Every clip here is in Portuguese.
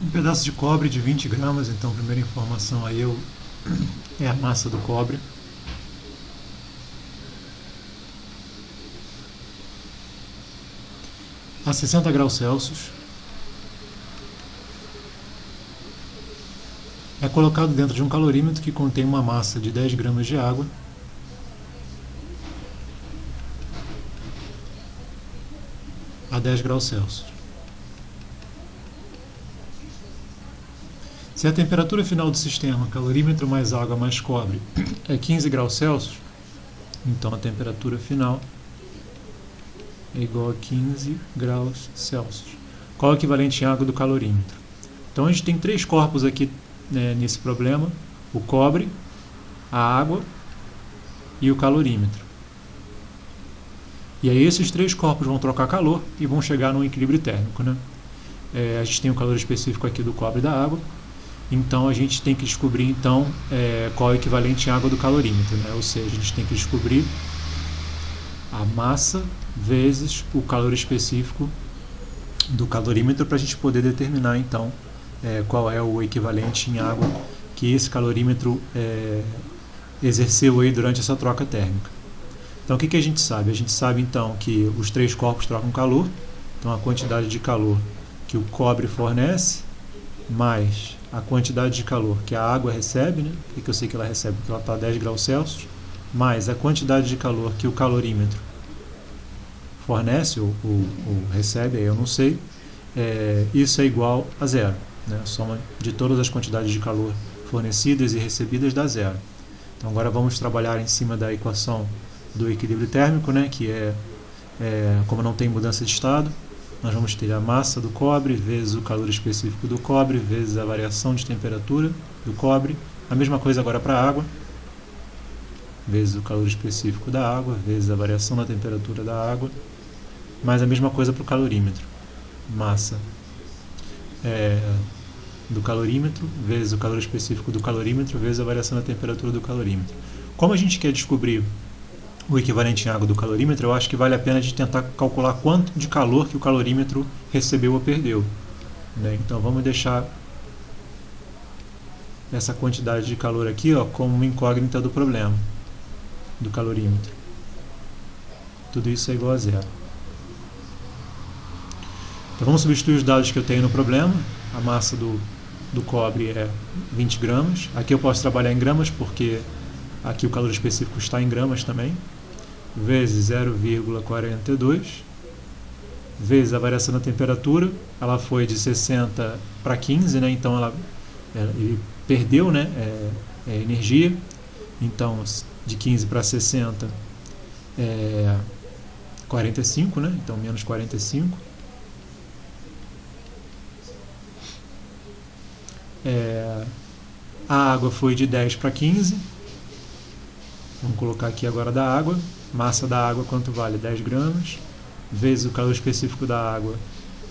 Um pedaço de cobre de 20 gramas, então a primeira informação aí é a massa do cobre. A 60 graus Celsius. É colocado dentro de um calorímetro que contém uma massa de 10 gramas de água. A 10 graus Celsius. Se a temperatura final do sistema, calorímetro mais água mais cobre, é 15 graus Celsius, então a temperatura final é igual a 15 graus Celsius. Qual é o equivalente em água do calorímetro? Então a gente tem três corpos aqui, né, nesse problema: o cobre, a água e o calorímetro. E aí esses três corpos vão trocar calor e vão chegar num equilíbrio térmico, né? A gente tem o calor específico aqui do cobre e da água. Então a gente tem que descobrir então qual é o equivalente em água do calorímetro, né? Ou seja, a gente tem que descobrir a massa vezes o calor específico do calorímetro para a gente poder determinar então qual é o equivalente em água que esse calorímetro exerceu aí durante essa troca térmica. Então o que a gente sabe? A gente sabe então que os três corpos trocam calor, então a quantidade de calor que o cobre fornece mais a quantidade de calor que a água recebe, né? Por que eu sei que ela recebe? Porque ela está a 10 graus Celsius, mais a quantidade de calor que o calorímetro fornece ou recebe, aí eu não sei, isso é igual a zero, né? A soma de todas as quantidades de calor fornecidas e recebidas dá zero. Então agora vamos trabalhar em cima da equação do equilíbrio térmico, né? Que como não tem mudança de estado, nós vamos ter a massa do cobre vezes o calor específico do cobre vezes a variação de temperatura do cobre. A mesma coisa agora para a água, vezes o calor específico da água vezes a variação da temperatura da água, mais a mesma coisa para o calorímetro. Massa do calorímetro vezes o calor específico do calorímetro vezes a variação da temperatura do calorímetro. Como a gente quer descobrir o equivalente em água do calorímetro, eu acho que vale a pena de tentar calcular quanto de calor que o calorímetro recebeu ou perdeu, né? Então vamos deixar essa quantidade de calor aqui, ó, como uma incógnita do problema do calorímetro. Tudo isso é igual a zero. Então vamos substituir os dados que eu tenho no problema. A massa do cobre é 20 gramas. Aqui eu posso trabalhar em gramas porque aqui o calor específico está em gramas também. Vezes 0,42 vezes a variação da temperatura. Ela foi de 60 para 15, né? Então ele perdeu, né, energia. Então de 15 para 60 é 45, né? Então menos 45. A água foi de 10 para 15. Vamos colocar aqui agora da água. Massa da água quanto vale? 10 gramas. Vezes o calor específico da água,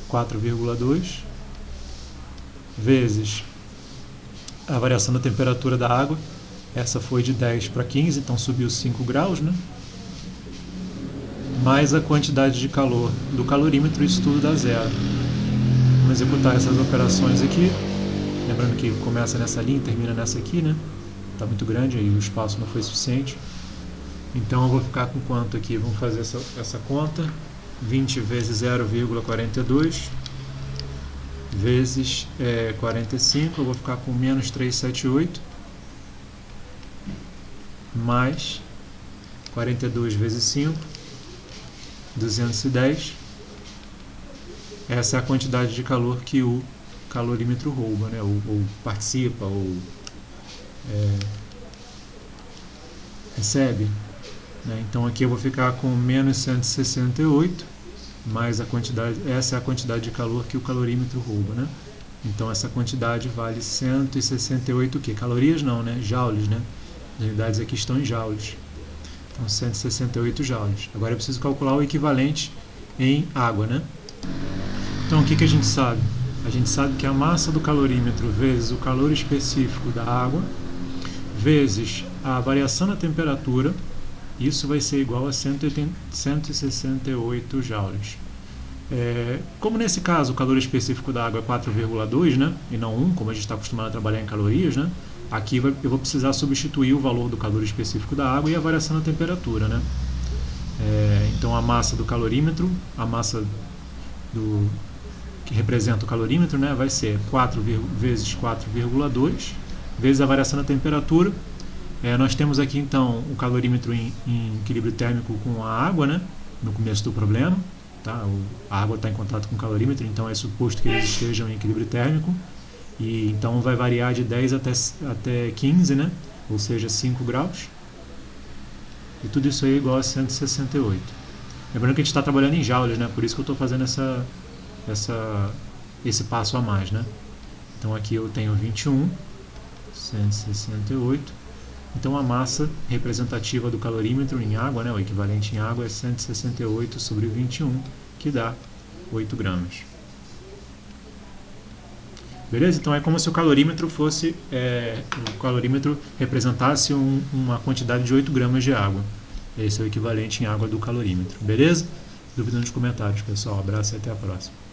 4,2. Vezes a variação da temperatura da água. Essa foi de 10 para 15, então subiu 5 graus, né? Mais a quantidade de calor do calorímetro, isso tudo dá zero. Vamos executar essas operações aqui. Lembrando que começa nessa linha e termina nessa aqui, né? Está muito grande, aí o espaço não foi suficiente. Então eu vou ficar com quanto aqui? Vamos fazer essa conta. 20 vezes 0,42 vezes 45, eu vou ficar com menos 378, mais 42 vezes 5, 210. Essa é a quantidade de calor que o calorímetro rouba, né? ou participa, ou recebe, né? Então aqui eu vou ficar com menos 168, mais a quantidade, essa é a quantidade de calor que o calorímetro rouba, né? Então essa quantidade vale 168 o quê? Calorias não, né? Joules, né? As unidades aqui estão em joules. Então 168 joules. Agora eu preciso calcular o equivalente em água, né? Então o que a gente sabe? A gente sabe que a massa do calorímetro vezes o calor específico da água vezes a variação da temperatura, isso vai ser igual a 168 joules. Como nesse caso o calor específico da água é 4,2, né, e não 1, como a gente está acostumado a trabalhar em calorias, né, aqui eu vou precisar substituir o valor do calor específico da água e a variação da temperatura, né. Então a massa do calorímetro, a massa que representa o calorímetro, né, vai ser 4 vezes 4,2 vezes a variação da temperatura. Nós temos aqui então o calorímetro em equilíbrio térmico com a água, né, no começo do problema. Tá? A água está em contato com o calorímetro, então é suposto que eles estejam em equilíbrio térmico, e então vai variar de 10 até 15, né? Ou seja, 5 graus, e tudo isso aí é igual a 168. Lembrando que a gente está trabalhando em joules, né? Por isso que eu estou fazendo esse passo a mais, né? Então aqui eu tenho 21, 168, então a massa representativa do calorímetro em água, né, o equivalente em água, é 168 sobre 21, que dá 8 gramas. Beleza? Então é como se o calorímetro representasse uma quantidade de 8 gramas de água. Esse é o equivalente em água do calorímetro. Beleza? Dúvida nos comentários, pessoal. Abraço e até a próxima.